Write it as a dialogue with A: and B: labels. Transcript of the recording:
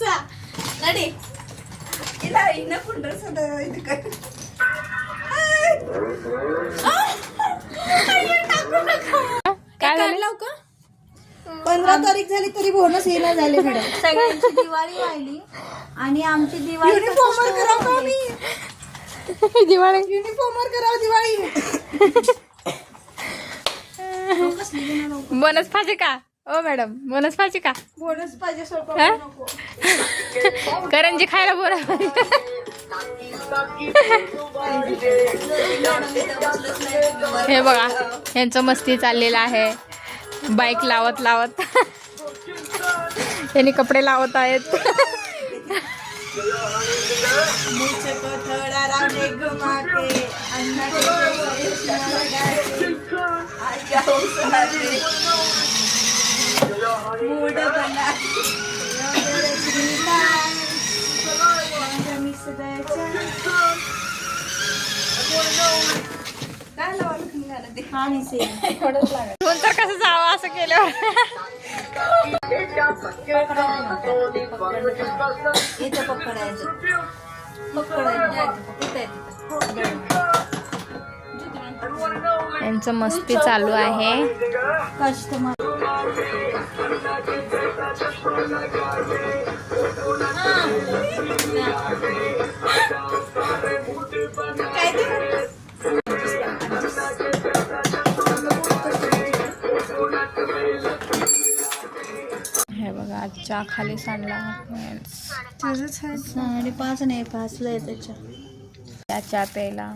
A: चा नडी इला इना कुंडर सदा इथे काय
B: काय झालं?
A: 15 तारीख झाली तरी बोनस येईना झाले मॅडम.
C: सगळ्यांची दिवाळी वाहिली आणि आमची दिवाळी
A: युनिफॉर्मवर करावं आम्ही.
B: दिवाळी
A: युनिफॉर्मवर करावं दिवाळी.
B: बोनस पाहिजे का ओ मॅडम? बोनस पाहिजे का?
A: बोनस पाहिजे स्वयंपाक
B: हा?
A: नको.
B: करंजी खायला बोनस हे बघा यांचं मस्ती चाललेलं आहे. बाईक लावत लावत यांनी कपडे लावत आहेत.
A: मुझे को थोड़ा रावणे घुमा के अन्ना के आ जाओ सारे मूड बना काय लावायला निघालं ते
C: आणि से
A: थोडंच लागत.
B: दोन तर कसं जावं असं केल्यावर
C: इथं पकडायचं
B: यांचं मस्ती चालू आहे.
C: कस्टमर
A: काय ते
B: हे बघा आजच्या खाली सांडला
C: 5:30 नाही 5 ला आहे त्याच्या
B: चहा प्यायला